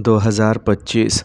2025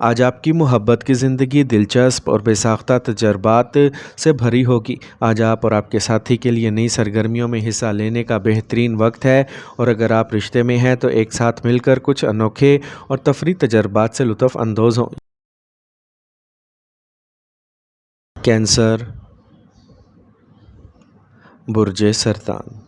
آج آپ کی محبت کی زندگی دلچسپ اور بے ساختہ تجربات سے بھری ہوگی۔ آج آپ اور آپ کے ساتھی کے لیے نئی سرگرمیوں میں حصہ لینے کا بہترین وقت ہے، اور اگر آپ رشتے میں ہیں تو ایک ساتھ مل کر کچھ انوکھے اور تفریحی تجربات سے لطف اندوز ہوں۔ کینسر، برج سرطان۔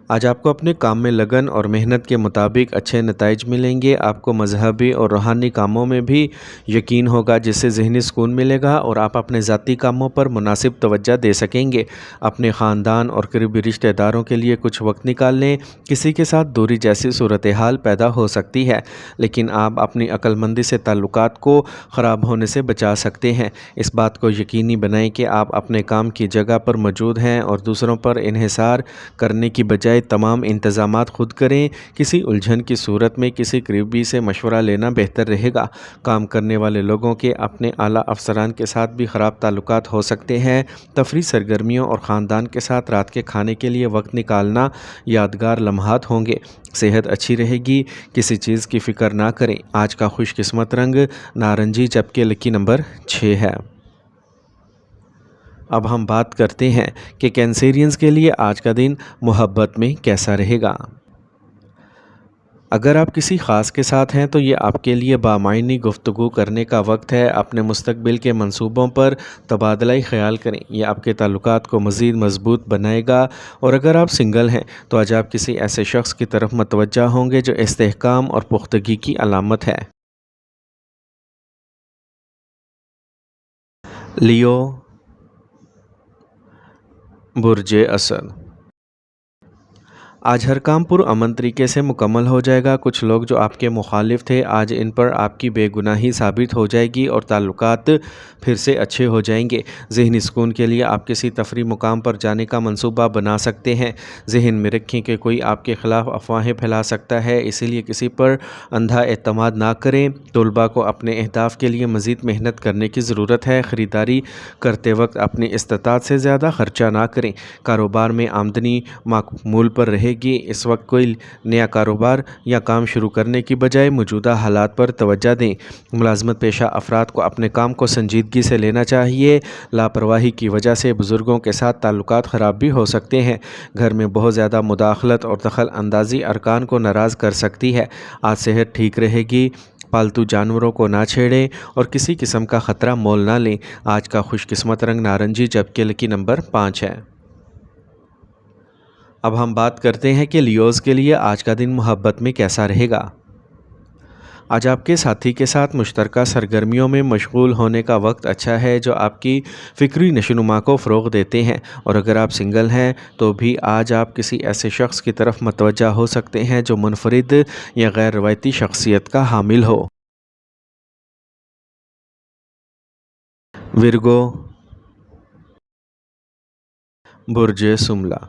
آج آپ کو اپنے کام میں لگن اور محنت کے مطابق اچھے نتائج ملیں گے۔ آپ کو مذہبی اور روحانی کاموں میں بھی یقین ہوگا، جس سے ذہنی سکون ملے گا اور آپ اپنے ذاتی کاموں پر مناسب توجہ دے سکیں گے۔ اپنے خاندان اور قریبی رشتہ داروں کے لیے کچھ وقت نکال لیں۔ کسی کے ساتھ دوری جیسی صورتحال پیدا ہو سکتی ہے، لیکن آپ اپنی عقل مندی سے تعلقات کو خراب ہونے سے بچا سکتے ہیں۔ اس بات کو یقینی بنائیں کہ آپ اپنے کام کی جگہ پر موجود ہیں اور دوسروں پر انحصار کرنے کی بجائے تمام انتظامات خود کریں۔ کسی الجھن کی صورت میں کسی قریبی سے مشورہ لینا بہتر رہے گا۔ کام کرنے والے لوگوں کے اپنے اعلیٰ افسران کے ساتھ بھی خراب تعلقات ہو سکتے ہیں۔ تفریحی سرگرمیوں اور خاندان کے ساتھ رات کے کھانے کے لیے وقت نکالنا یادگار لمحات ہوں گے۔ صحت اچھی رہے گی، کسی چیز کی فکر نہ کریں۔ آج کا خوش قسمت رنگ نارنجی، جبکہ لکی نمبر 6 ہے۔ اب ہم بات کرتے ہیں کہ کینسیرینز کے لیے آج کا دن محبت میں کیسا رہے گا۔ اگر آپ کسی خاص کے ساتھ ہیں تو یہ آپ کے لیے بامعنی گفتگو کرنے کا وقت ہے۔ اپنے مستقبل کے منصوبوں پر تبادلہ خیال کریں، یہ آپ کے تعلقات کو مزید مضبوط بنائے گا۔ اور اگر آپ سنگل ہیں تو آج آپ کسی ایسے شخص کی طرف متوجہ ہوں گے جو استحکام اور پختگی کی علامت ہے۔ لیو، برج اسد۔ آج ہر کام پرامن طریقے سے مکمل ہو جائے گا۔ کچھ لوگ جو آپ کے مخالف تھے، آج ان پر آپ کی بے گناہی ثابت ہو جائے گی اور تعلقات پھر سے اچھے ہو جائیں گے۔ ذہنی سکون کے لیے آپ کسی تفریح مقام پر جانے کا منصوبہ بنا سکتے ہیں۔ ذہن میں رکھیں کہ کوئی آپ کے خلاف افواہیں پھیلا سکتا ہے، اسی لیے کسی پر اندھا اعتماد نہ کریں۔ طلباء کو اپنے اہداف کے لیے مزید محنت کرنے کی ضرورت ہے۔ خریداری کرتے وقت اپنی استطاعت سے زیادہ خرچہ نہ کریں۔ کاروبار میں آمدنی معقول پر رہے گی۔ اس وقت کوئی نیا کاروبار یا کام شروع کرنے کی بجائے موجودہ حالات پر توجہ دیں۔ ملازمت پیشہ افراد کو اپنے کام کو سنجیدگی سے لینا چاہیے۔ لاپرواہی کی وجہ سے بزرگوں کے ساتھ تعلقات خراب بھی ہو سکتے ہیں۔ گھر میں بہت زیادہ مداخلت اور دخل اندازی ارکان کو ناراض کر سکتی ہے۔ آج صحت ٹھیک رہے گی۔ پالتو جانوروں کو نہ چھیڑیں اور کسی قسم کا خطرہ مول نہ لیں۔ آج کا خوش قسمت رنگ نارنجی، جبکہ لکی نمبر 5 ہے۔ اب ہم بات کرتے ہیں کہ لیوز کے لیے آج کا دن محبت میں کیسا رہے گا۔ آج آپ کے ساتھی کے ساتھ مشترکہ سرگرمیوں میں مشغول ہونے کا وقت اچھا ہے، جو آپ کی فکری نشوونما کو فروغ دیتے ہیں۔ اور اگر آپ سنگل ہیں تو بھی آج آپ کسی ایسے شخص کی طرف متوجہ ہو سکتے ہیں جو منفرد یا غیر روایتی شخصیت کا حامل ہو۔ ورگو، برج شملہ۔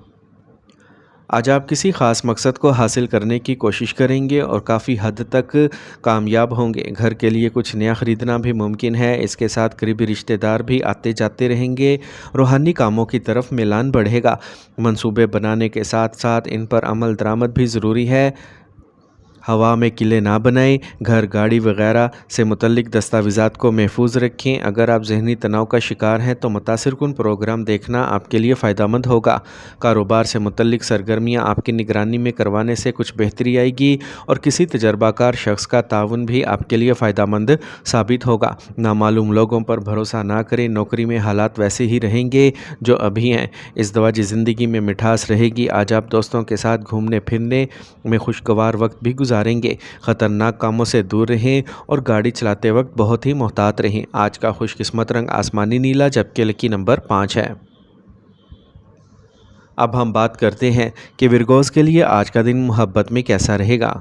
آج آپ کسی خاص مقصد کو حاصل کرنے کی کوشش کریں گے اور کافی حد تک کامیاب ہوں گے۔ گھر کے لیے کچھ نیا خریدنا بھی ممکن ہے۔ اس کے ساتھ قریبی رشتہ دار بھی آتے جاتے رہیں گے۔ روحانی کاموں کی طرف میلان بڑھے گا۔ منصوبے بنانے کے ساتھ ساتھ ان پر عمل درآمد بھی ضروری ہے۔ ہوا میں قلعے نہ بنائیں۔ گھر، گاڑی وغیرہ سے متعلق دستاویزات کو محفوظ رکھیں۔ اگر آپ ذہنی تناؤ کا شکار ہیں تو متاثر کن پروگرام دیکھنا آپ کے لیے فائدہ مند ہوگا۔ کاروبار سے متعلق سرگرمیاں آپ کی نگرانی میں کروانے سے کچھ بہتری آئے گی، اور کسی تجربہ کار شخص کا تعاون بھی آپ کے لیے فائدہ مند ثابت ہوگا۔ نامعلوم لوگوں پر بھروسہ نہ کریں۔ نوکری میں حالات ویسے ہی رہیں گے جو ابھی ہیں۔ ازدواجی زندگی میں مٹھاس رہے گی۔ آج آپ دوستوں کے ساتھ گھومنے پھرنے میں خوشگوار وقت بھی گزاریں گے۔ خطرناک کاموں سے دور رہیں اور گاڑی چلاتے وقت بہت ہی محتاط رہیں۔ آج کا خوش قسمت رنگ آسمانی نیلا، جبکہ لکی نمبر 5 ہے۔ اب ہم بات کرتے ہیں کہ ورگوز کے لیے آج کا دن محبت میں کیسا رہے گا۔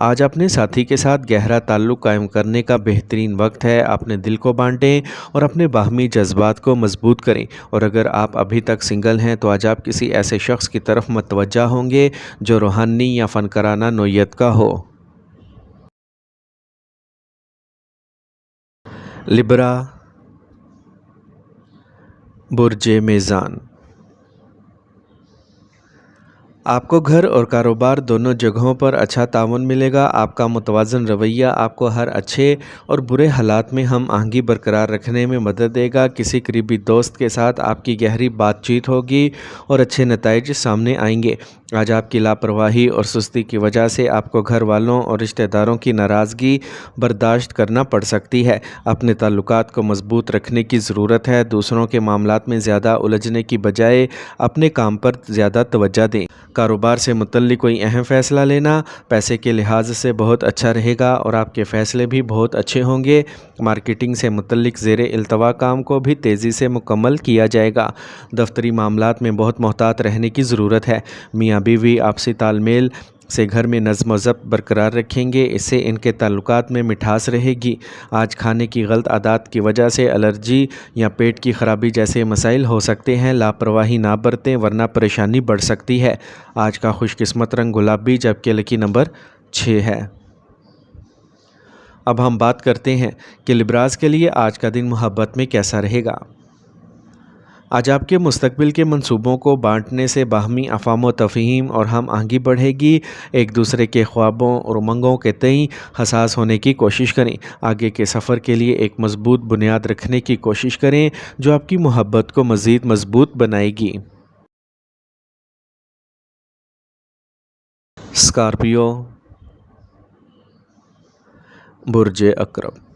آج اپنے ساتھی کے ساتھ گہرا تعلق قائم کرنے کا بہترین وقت ہے۔ اپنے دل کو بانٹیں اور اپنے باہمی جذبات کو مضبوط کریں۔ اور اگر آپ ابھی تک سنگل ہیں تو آج آپ کسی ایسے شخص کی طرف متوجہ ہوں گے جو روحانی یا فنکارانہ نوعیت کا ہو۔ لبرا، برج میزان۔ آپ کو گھر اور کاروبار دونوں جگہوں پر اچھا تعاون ملے گا۔ آپ کا متوازن رویہ آپ کو ہر اچھے اور برے حالات میں ہم آہنگی برقرار رکھنے میں مدد دے گا۔ کسی قریبی دوست کے ساتھ آپ کی گہری بات چیت ہوگی اور اچھے نتائج سامنے آئیں گے۔ آج آپ کی لاپرواہی اور سستی کی وجہ سے آپ کو گھر والوں اور رشتہ داروں کی ناراضگی برداشت کرنا پڑ سکتی ہے۔ اپنے تعلقات کو مضبوط رکھنے کی ضرورت ہے۔ دوسروں کے معاملات میں زیادہ الجھنے کی بجائے اپنے کام پر زیادہ توجہ دیں۔ کاروبار سے متعلق کوئی اہم فیصلہ لینا پیسے کے لحاظ سے بہت اچھا رہے گا اور آپ کے فیصلے بھی بہت اچھے ہوں گے۔ مارکیٹنگ سے متعلق زیر التوا کام کو بھی تیزی سے مکمل کیا جائے گا۔ دفتری معاملات میں بہت محتاط رہنے کی ضرورت ہے۔ میاں بیوی آپسی تال میل سے گھر میں نظم و ضبط برقرار رکھیں گے، اس سے ان کے تعلقات میں مٹھاس رہے گی۔ آج کھانے کی غلط عادات کی وجہ سے الرجی یا پیٹ کی خرابی جیسے مسائل ہو سکتے ہیں۔ لاپرواہی نہ برتیں ورنہ پریشانی بڑھ سکتی ہے۔ آج کا خوش قسمت رنگ گلابی جبکہ لکی نمبر 6 ہے۔ اب ہم بات کرتے ہیں کہ لبراس کے لیے آج کا دن محبت میں کیسا رہے گا۔ آج آپ کے مستقبل کے منصوبوں کو بانٹنے سے باہمی افہام و تفہیم اور ہم آہنگی بڑھے گی۔ ایک دوسرے کے خوابوں اور امنگوں کے تئیں حساس ہونے کی کوشش کریں۔ آگے کے سفر کے لیے ایک مضبوط بنیاد رکھنے کی کوشش کریں جو آپ کی محبت کو مزید مضبوط بنائے گی۔ اسکارپیو، برج عقرب۔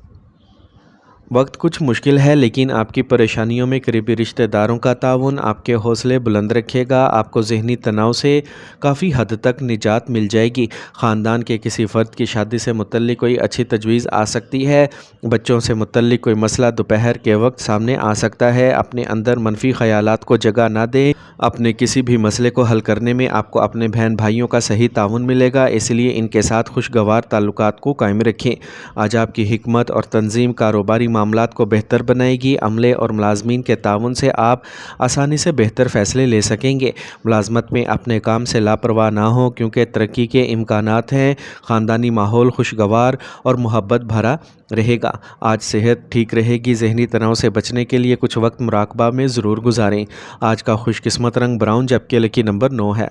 وقت کچھ مشکل ہے لیکن آپ کی پریشانیوں میں قریبی رشتہ داروں کا تعاون آپ کے حوصلے بلند رکھے گا۔ آپ کو ذہنی تناؤ سے کافی حد تک نجات مل جائے گی۔ خاندان کے کسی فرد کی شادی سے متعلق کوئی اچھی تجویز آ سکتی ہے۔ بچوں سے متعلق کوئی مسئلہ دوپہر کے وقت سامنے آ سکتا ہے۔ اپنے اندر منفی خیالات کو جگہ نہ دیں۔ اپنے کسی بھی مسئلے کو حل کرنے میں آپ کو اپنے بہن بھائیوں کا صحیح تعاون ملے گا، اس لیے ان کے ساتھ خوشگوار تعلقات کو قائم رکھیں۔ آج آپ کی حکمت اور تنظیم کاروباری معاملات کو بہتر بنائے گی۔ عملے اور ملازمین کے تعاون سے آپ آسانی سے بہتر فیصلے لے سکیں گے۔ ملازمت میں اپنے کام سے لاپرواہ نہ ہوں کیونکہ ترقی کے امکانات ہیں۔ خاندانی ماحول خوشگوار اور محبت بھرا رہے گا۔ آج صحت ٹھیک رہے گی۔ ذہنی تناؤ سے بچنے کے لیے کچھ وقت مراقبہ میں ضرور گزاریں۔ آج کا خوش قسمت رنگ براؤن جبکہ لکی نمبر 9 ہے۔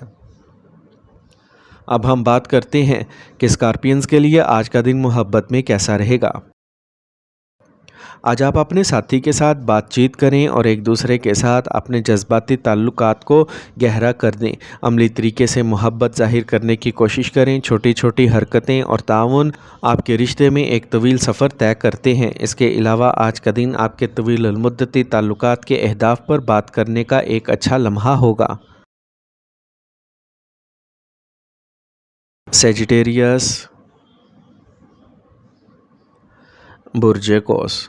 اب ہم بات کرتے ہیں کہ اسکارپینز کے لیے آج کا دن محبت میں کیسا رہے گا۔ آج آپ اپنے ساتھی کے ساتھ بات چیت کریں اور ایک دوسرے کے ساتھ اپنے جذباتی تعلقات کو گہرا کر دیں۔ عملی طریقے سے محبت ظاہر کرنے کی کوشش کریں۔ چھوٹی چھوٹی حرکتیں اور تعاون آپ کے رشتے میں ایک طویل سفر طے کرتے ہیں۔ اس کے علاوہ آج کا دن آپ کے طویل المدتی تعلقات کے اہداف پر بات کرنے کا ایک اچھا لمحہ ہوگا۔ سیجیٹیریس، برج قوس۔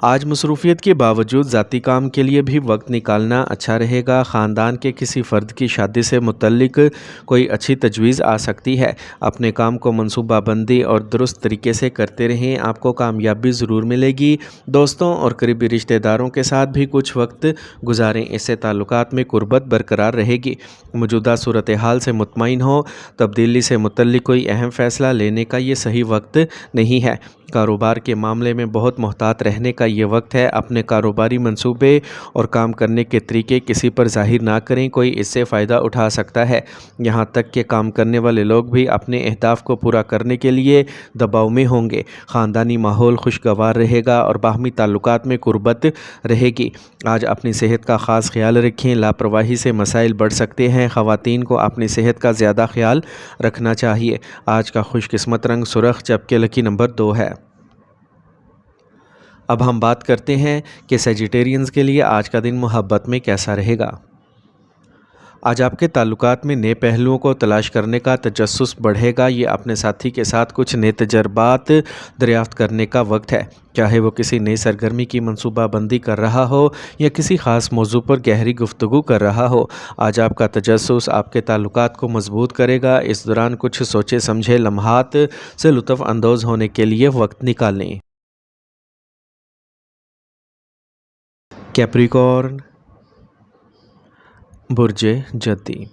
آج مصروفیت کے باوجود ذاتی کام کے لیے بھی وقت نکالنا اچھا رہے گا۔ خاندان کے کسی فرد کی شادی سے متعلق کوئی اچھی تجویز آ سکتی ہے۔ اپنے کام کو منصوبہ بندی اور درست طریقے سے کرتے رہیں، آپ کو کامیابی ضرور ملے گی۔ دوستوں اور قریبی رشتہ داروں کے ساتھ بھی کچھ وقت گزاریں، اس سے تعلقات میں قربت برقرار رہے گی۔ موجودہ صورتحال سے مطمئن ہو، تبدیلی سے متعلق کوئی اہم فیصلہ لینے کا یہ صحیح وقت نہیں ہے۔ کاروبار کے معاملے میں بہت محتاط رہنے کا یہ وقت ہے۔ اپنے کاروباری منصوبے اور کام کرنے کے طریقے کسی پر ظاہر نہ کریں، کوئی اس سے فائدہ اٹھا سکتا ہے۔ یہاں تک کہ کام کرنے والے لوگ بھی اپنے اہداف کو پورا کرنے کے لیے دباؤ میں ہوں گے۔ خاندانی ماحول خوشگوار رہے گا اور باہمی تعلقات میں قربت رہے گی۔ آج اپنی صحت کا خاص خیال رکھیں، لاپرواہی سے مسائل بڑھ سکتے ہیں۔ خواتین کو اپنی صحت کا زیادہ خیال رکھنا چاہیے۔ آج کا خوش قسمت رنگ سرخ جبکہ لکی نمبر 2 ہے۔ اب ہم بات کرتے ہیں کہ سیجیٹیرینز کے لیے آج کا دن محبت میں کیسا رہے گا۔ آج آپ کے تعلقات میں نئے پہلوؤں کو تلاش کرنے کا تجسس بڑھے گا۔ یہ اپنے ساتھی کے ساتھ کچھ نئے تجربات دریافت کرنے کا وقت ہے، چاہے وہ کسی نئی سرگرمی کی منصوبہ بندی کر رہا ہو یا کسی خاص موضوع پر گہری گفتگو کر رہا ہو۔ آج آپ کا تجسس آپ کے تعلقات کو مضبوط کرے گا۔ اس دوران کچھ سوچے سمجھے لمحات سے لطف اندوز ہونے کے لیے وقت نکالیں۔ کیپریکارن، برج جدی۔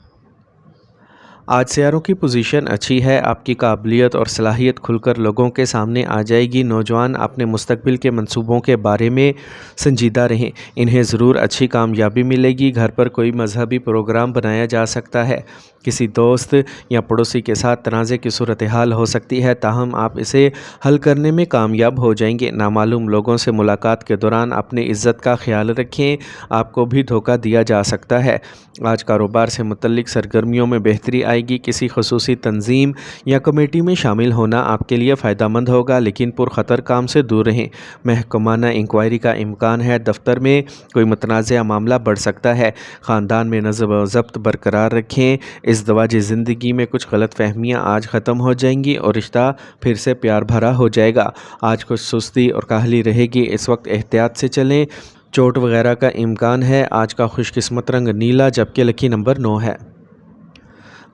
آج سیاروں کی پوزیشن اچھی ہے، آپ کی قابلیت اور صلاحیت کھل کر لوگوں کے سامنے آ جائے گی۔ نوجوان اپنے مستقبل کے منصوبوں کے بارے میں سنجیدہ رہیں، انہیں ضرور اچھی کامیابی ملے گی۔ گھر پر کوئی مذہبی پروگرام بنایا جا سکتا ہے، کسی دوست یا پڑوسی کے ساتھ تنازع کی صورتحال ہو سکتی ہے، تاہم آپ اسے حل کرنے میں کامیاب ہو جائیں گے۔ نامعلوم لوگوں سے ملاقات کے دوران اپنی عزت کا خیال رکھیں، آپ کو بھی دھوکہ دیا جا سکتا ہے۔ آج کاروبار سے متعلق سرگرمیوں میں بہتری آئے گی، کسی خصوصی تنظیم یا کمیٹی میں شامل ہونا آپ کے لیے فائدہ مند ہوگا، لیکن پرخطر کام سے دور رہیں۔ محکمانہ انکوائری کا امکان ہے، دفتر میں کوئی متنازع معاملہ بڑھ سکتا ہے۔ خاندان میں نظم و ضبط برقرار رکھیں، ازدواجی زندگی میں کچھ غلط فہمیاں آج ختم ہو جائیں گی اور رشتہ پھر سے پیار بھرا ہو جائے گا۔ آج کچھ سستی اور کاہلی رہے گی، اس وقت احتیاط سے چلیں، چوٹ وغیرہ کا امکان ہے۔ آج کا خوش قسمت رنگ نیلا، جبکہ لکی نمبر 9 ہے۔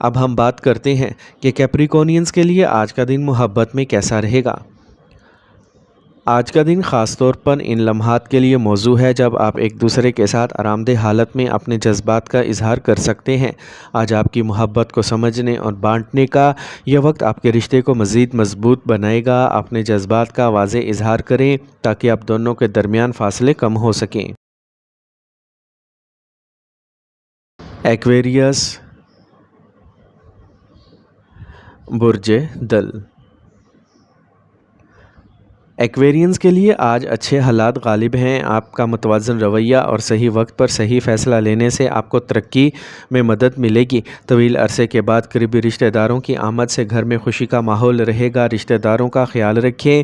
اب ہم بات کرتے ہیں کہ کیپریکونینز کے لیے آج کا دن محبت میں کیسا رہے گا۔ آج کا دن خاص طور پر ان لمحات کے لیے موزوں ہے جب آپ ایک دوسرے کے ساتھ آرام دہ حالت میں اپنے جذبات کا اظہار کر سکتے ہیں۔ آج آپ کی محبت کو سمجھنے اور بانٹنے کا یہ وقت آپ کے رشتے کو مزید مضبوط بنائے گا۔ اپنے جذبات کا واضح اظہار کریں تاکہ آپ دونوں کے درمیان فاصلے کم ہو سکیں۔ ایکویریس، برج دل۔ ایکویرینز کے لیے آج اچھے حالات غالب ہیں۔ آپ کا متوازن رویہ اور صحیح وقت پر صحیح فیصلہ لینے سے آپ کو ترقی میں مدد ملے گی۔ طویل عرصے کے بعد قریبی رشتہ داروں کی آمد سے گھر میں خوشی کا ماحول رہے گا۔ رشتہ داروں کا خیال رکھیں۔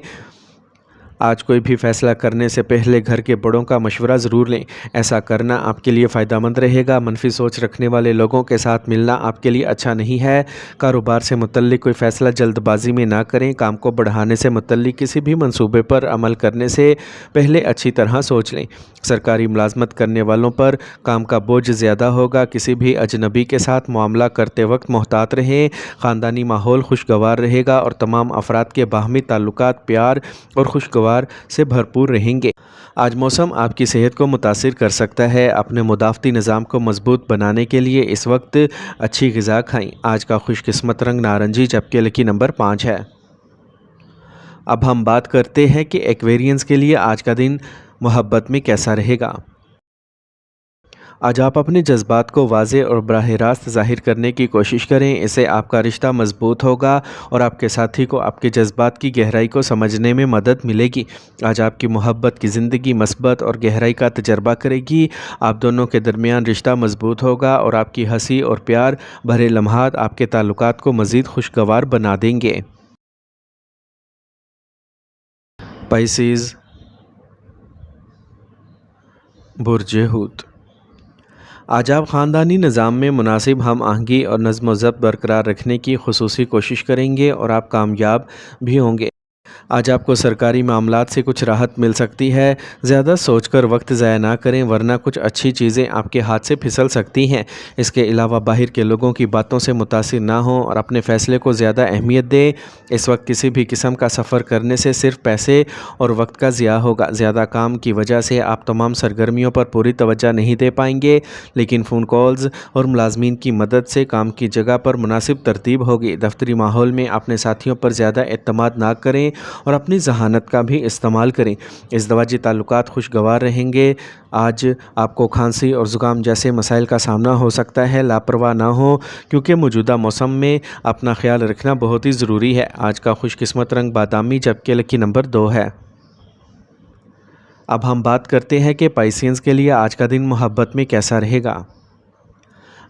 آج کوئی بھی فیصلہ کرنے سے پہلے گھر کے بڑوں کا مشورہ ضرور لیں، ایسا کرنا آپ کے لیے فائدہ مند رہے گا۔ منفی سوچ رکھنے والے لوگوں کے ساتھ ملنا آپ کے لیے اچھا نہیں ہے۔ کاروبار سے متعلق کوئی فیصلہ جلد بازی میں نہ کریں۔ کام کو بڑھانے سے متعلق کسی بھی منصوبے پر عمل کرنے سے پہلے اچھی طرح سوچ لیں۔ سرکاری ملازمت کرنے والوں پر کام کا بوجھ زیادہ ہوگا۔ کسی بھی اجنبی کے ساتھ معاملہ کرتے وقت محتاط رہیں۔ خاندانی ماحول خوشگوار رہے گا اور تمام افراد کے باہمی تعلقات پیار اور خوشگوار سے بھرپور رہیں گے۔ آج موسم آپ کی صحت کو متاثر کر سکتا ہے۔ اپنے مدافعتی نظام کو مضبوط بنانے کے لیے اس وقت اچھی غذا کھائیں۔ آج کا خوش قسمت رنگ نارنجی، جبکہ لکی نمبر 5 ہے۔ اب ہم بات کرتے ہیں کہ ایکویرینز کے لیے آج کا دن محبت میں کیسا رہے گا۔ آج آپ اپنے جذبات کو واضح اور براہ راست ظاہر کرنے کی کوشش کریں، اس سے آپ کا رشتہ مضبوط ہوگا اور آپ کے ساتھی کو آپ کے جذبات کی گہرائی کو سمجھنے میں مدد ملے گی۔ آج آپ کی محبت کی زندگی مثبت اور گہرائی کا تجربہ کرے گی۔ آپ دونوں کے درمیان رشتہ مضبوط ہوگا اور آپ کی ہنسی اور پیار بھرے لمحات آپ کے تعلقات کو مزید خوشگوار بنا دیں گے۔ پائسیز، برج حوت۔ آج آپ خاندانی نظام میں مناسب ہم آہنگی اور نظم و ضبط برقرار رکھنے کی خصوصی کوشش کریں گے اور آپ کامیاب بھی ہوں گے۔ آج آپ کو سرکاری معاملات سے کچھ راحت مل سکتی ہے۔ زیادہ سوچ کر وقت ضائع نہ کریں ورنہ کچھ اچھی چیزیں آپ کے ہاتھ سے پھسل سکتی ہیں۔ اس کے علاوہ باہر کے لوگوں کی باتوں سے متاثر نہ ہوں اور اپنے فیصلے کو زیادہ اہمیت دیں۔ اس وقت کسی بھی قسم کا سفر کرنے سے صرف پیسے اور وقت کا ضیاع ہوگا۔ زیادہ کام کی وجہ سے آپ تمام سرگرمیوں پر پوری توجہ نہیں دے پائیں گے، لیکن فون کالز اور ملازمین کی مدد سے کام کی جگہ پر مناسب ترتیب ہوگی۔ دفتری ماحول میں اپنے ساتھیوں پر زیادہ اعتماد نہ کریں اور اپنی ذہانت کا بھی استعمال کریں۔ ازدواجی تعلقات خوشگوار رہیں گے۔ آج آپ کو کھانسی اور زکام جیسے مسائل کا سامنا ہو سکتا ہے، لاپرواہ نہ ہو کیونکہ موجودہ موسم میں اپنا خیال رکھنا بہت ہی ضروری ہے۔ آج کا خوش قسمت رنگ بادامی، جبکہ لکی نمبر 2 ہے۔ اب ہم بات کرتے ہیں کہ پائسینز کے لیے آج کا دن محبت میں کیسا رہے گا۔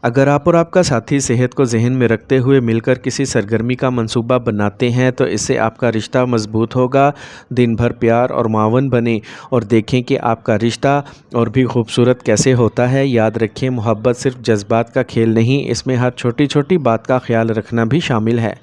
اگر آپ اور آپ کا ساتھی صحت کو ذہن میں رکھتے ہوئے مل کر کسی سرگرمی کا منصوبہ بناتے ہیں تو اس سے آپ کا رشتہ مضبوط ہوگا۔ دن بھر پیار اور معاون بنیں اور دیکھیں کہ آپ کا رشتہ اور بھی خوبصورت کیسے ہوتا ہے۔ یاد رکھیں، محبت صرف جذبات کا کھیل نہیں، اس میں ہر چھوٹی چھوٹی بات کا خیال رکھنا بھی شامل ہے۔